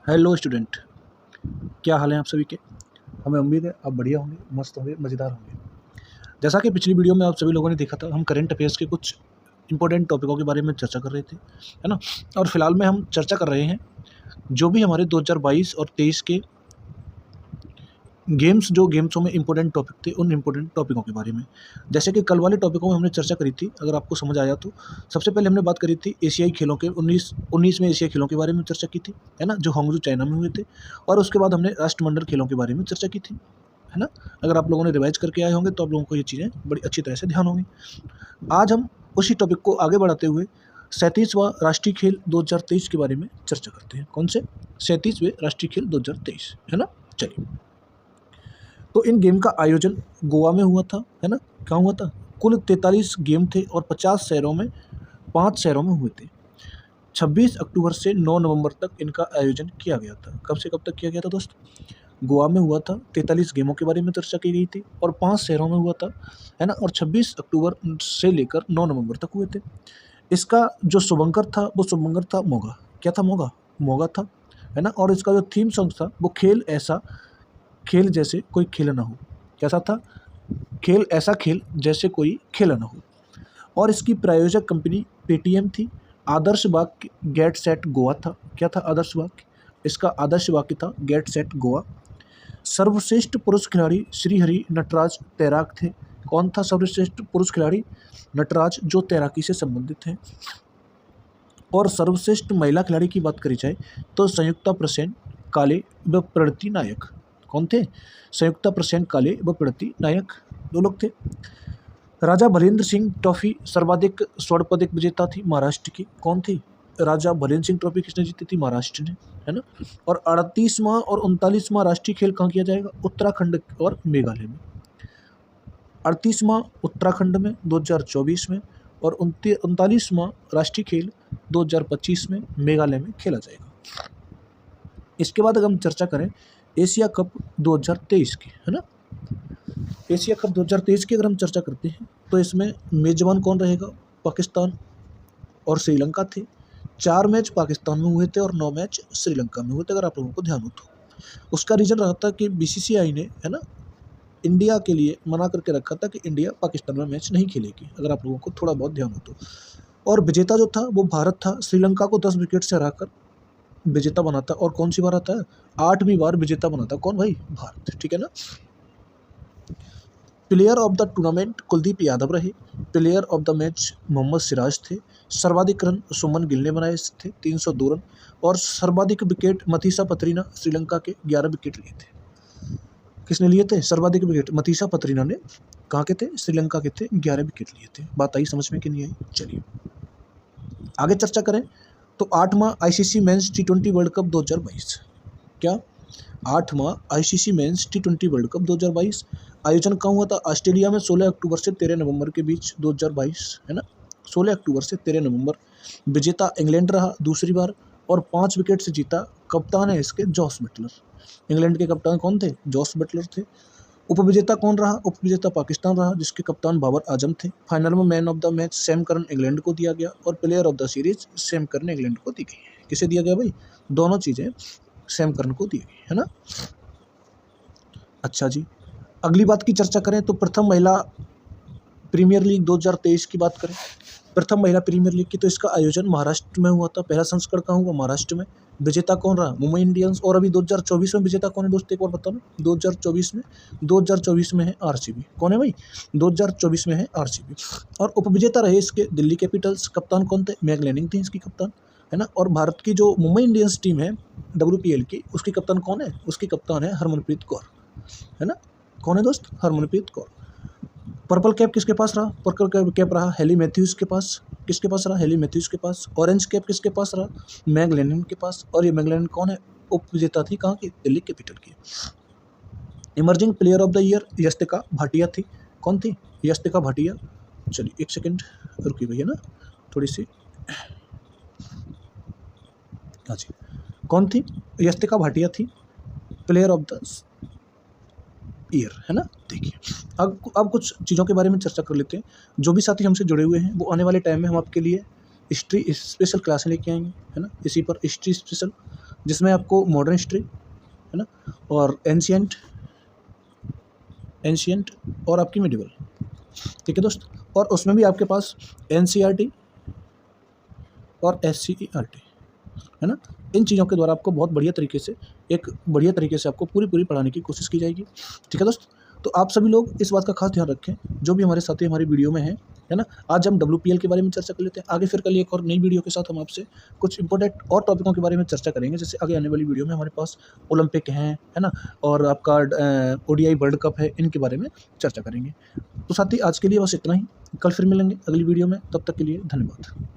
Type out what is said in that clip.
Hello student, क्या हाल है आप सभी के। हमें उम्मीद है आप बढ़िया होंगे, मस्त होंगे, मज़ेदार होंगे। जैसा कि पिछली वीडियो में आप सभी लोगों ने देखा था, हम करंट अफेयर्स के कुछ इंपॉर्टेंट टॉपिकों के बारे में चर्चा कर रहे थे, है ना। और फिलहाल में हम चर्चा कर रहे हैं जो भी हमारे 2022 और 23 के गेम्सों में इंपॉर्टेंट टॉपिक थे, उन इंपॉर्टेंट टॉपिकों के बारे में। जैसे कि कल वाले टॉपिकों में हमने चर्चा करी थी, अगर आपको समझ आया तो। सबसे पहले हमने बात करी थी एशियाई खेलों के 19वें एशियाई खेलों के बारे में चर्चा की थी, है ना, जो हांगजू चाइना में हुए थे। और उसके बाद हमने राष्ट्रमंडल खेलों के बारे में चर्चा की थी, है ना। अगर आप लोगों ने रिवाइज करके आए होंगे तो आप लोगों को ये चीज़ें बड़ी अच्छी तरह से ध्यान होंगी। आज हम उसी टॉपिक को आगे बढ़ाते हुए 37वां राष्ट्रीय खेल 2023 के बारे में चर्चा करते हैं। कौन से 37वें राष्ट्रीय खेल 2023, है ना। चलिए, तो इन गेम का आयोजन गोवा में हुआ था, है ना। कहाँ हुआ था? कुल 43 गेम थे और 50 शहरों में 5 शहरों में हुए थे। 26 अक्टूबर से 9 नवंबर तक इनका आयोजन किया गया था। कब से कब तक किया गया था दोस्त? गोवा में हुआ था, 43 गेमों के बारे में चर्चा की गई थी और 5 शहरों में हुआ था, है ना। और 26 अक्टूबर से लेकर 9 नवंबर तक हुए थे। इसका जो शुभंकर था वो शुभंकर था मोगा। क्या था? मोगा, मोगा था, है ना। और इसका जो थीम सॉन्ग था वो खेल जैसे कोई खेल ना हो। कैसा था? खेल ऐसा खेल जैसे कोई खेल ना हो। और इसकी प्रायोजक कंपनी पेटीएम थी। आदर्श वाक्य गेट सेट गोवा था। क्या था आदर्श वाक्य? इसका आदर्श वाक्य था गेट सेट गोवा। सर्वश्रेष्ठ पुरुष खिलाड़ी श्रीहरि नटराज तैराक थे। कौन था सर्वश्रेष्ठ पुरुष खिलाड़ी? नटराज, जो तैराकी से संबंधित हैं। और सर्वश्रेष्ठ महिला खिलाड़ी की बात करी जाए तो संयुक्ता प्रसेन काले व प्रणति नायक। कौन थे? संयुक्ता प्रसेन काले व प्रणति नायक, दो लोग थे। राजा भलेंद्र सिंह ट्रॉफी सर्वाधिक स्वर्ण पदक विजेता थी महाराष्ट्र की। कौन थी? राजा भलेंद्र सिंह ट्रॉफी किसने जीती थी? महाराष्ट्र ने, है ना। और 38वां और 39वां राष्ट्रीय खेल कहाँ किया जाएगा? उत्तराखंड और मेघालय में। 38वां उत्तराखंड में 2024 में और 39वां राष्ट्रीय खेल 2025 में मेघालय में खेला जाएगा। इसके बाद अगर हम चर्चा करें एशिया कप 2023 की, है ना। एशिया कप 2023 की अगर हम चर्चा करते हैं तो इसमें मेजबान कौन रहेगा? पाकिस्तान और श्रीलंका थे। 4 मैच पाकिस्तान में हुए थे और 9 मैच श्रीलंका में हुए थे, अगर आप लोगों को ध्यान हो तो। उसका रीज़न रहा था कि बीसीसीआई ने, है ना, इंडिया के लिए मना करके रखा था कि इंडिया पाकिस्तान में मैच नहीं खेलेगी, अगर आप लोगों को थोड़ा बहुत ध्यान हो तो। और विजेता जो था वो भारत था। श्रीलंका को 10 विकेट से हराकर विजेता बना था। और कौन सी बार आता है? 8वीं बार विजेता बना था। कौन भाई? भारत, ठीक है ना। Player of the tournament Kuldeep Yadav रहे। Player of the match Mohammed Siraj थे। सर्वाधिक रन सुमन गिल ने बनाए थे, 302 रन। और सर्वाधिक विकेट मथीसा पथरीना श्रीलंका के 11 विकेट लिए थे। किसने लिए थे सर्वाधिक विकेट? मथीसा पथरीना ने। कहाँ के थे? श्रीलंका के थे, 11 विकेट लिए थे। बात आई समझ में कि नहीं आई? चलिए आगे चर्चा करें तो 8वां आईसीसी मेंस टी20 वर्ल्ड कप 2022। क्या? 8वां आईसीसी मेंस टी20 वर्ल्ड कप 2022 आयोजन कहाँ हुआ था? ऑस्ट्रेलिया में 16 अक्टूबर से 13 नवंबर के बीच 2022, है ना। 16 अक्टूबर से 13 नवंबर। विजेता इंग्लैंड रहा दूसरी बार और 5 विकेट से जीता। कप्तान है इसके जॉस बटलर। इंग्लैंड के कप्तान कौन थे? जॉस बटलर थे। उपविजेता कौन रहा? उपविजेता पाकिस्तान रहा, जिसके कप्तान बाबर आजम थे। फाइनल में man of the match Sam Curran England को दिया गया और player of the series Sam Curran England को दी गई। किसे दिया गया भाई? दोनों चीज़ें सैम करन को दी गई, है ना। अच्छा जी, अगली बात की चर्चा करें तो प्रथम महिला प्रीमियर लीग 2023 की बात करें। प्रथम महिला प्रीमियर लीग की तो इसका आयोजन महाराष्ट्र में हुआ था। पहला संस्करण कहाँ हुआ? महाराष्ट्र में। विजेता कौन रहा? मुंबई इंडियंस। और अभी 2024 में विजेता कौन है दोस्त? एक और बताओ ना। 2024 में है आरसीबी। कौन है भाई? 2024 में है आरसीबी। और उपविजेता रहे इसके दिल्ली कैपिटल्स। कप्तान कौन थे? मैग लैनिंग थे इसकी कप्तान, है ना। और भारत की जो मुंबई इंडियंस टीम है WPL की, उसकी कप्तान कौन है? उसकी कप्तान है हरमनप्रीत कौर, है ना। कौन है दोस्त? हरमनप्रीत कौर। पर्पल कैप किसके पास रहा? पर्पल कैप रहा हेली मैथ्यूज़ के पास। किसके पास रहा? हेली मैथ्यूज़ के पास। ऑरेंज कैप किसके पास रहा? मैग लैनिन के पास। और ये मैग लैनिन कौन है? उप विजेता थी कहाँ की? दिल्ली कैपिटल की। Emerging player of the year Yastika Bhatia थी। कौन थी? यस्तिका भाटिया। चलिए एक सेकेंड रुकिए भैया ना, थोड़ी सी। हाँ जी, कौन थी? यस्तिका भाटिया थी प्लेयर ऑफ द ईयर, है ना। देखिए अब कुछ चीज़ों के बारे में चर्चा कर लेते हैं। जो भी साथी हमसे जुड़े हुए हैं वो आने वाले टाइम में हम आपके लिए हिस्ट्री स्पेशल क्लासें लेके आएंगे, है ना। इसी पर हिस्ट्री स्पेशल जिसमें आपको मॉडर्न हिस्ट्री है ना, और एंशियंट और आपकी मिडिवल, ठीक है दोस्त। और उसमें भी आपके पास एनसीईआरटी और एससीईआरटी है ना। इन चीज़ों के द्वारा आपको बहुत बढ़िया तरीके से आपको पूरी पढ़ाने की कोशिश की जाएगी, ठीक है दोस्त। तो आप सभी लोग इस बात का खास ध्यान रखें, जो भी हमारे साथी हमारी वीडियो में हैं, है ना। आज हम WPL के बारे में चर्चा कर लेते हैं, आगे फिर कल एक और नई वीडियो के साथ हम आपसे कुछ इंपॉर्टेंट और टॉपिकों के बारे में चर्चा करेंगे। जैसे आगे आने वाली वीडियो में हमारे पास ओलंपिक हैं, है ना, और आपका ODI वर्ल्ड कप है, इनके बारे में चर्चा करेंगे। तो साथी आज के लिए बस इतना ही, कल फिर मिलेंगे अगली वीडियो में, तब तक के लिए धन्यवाद।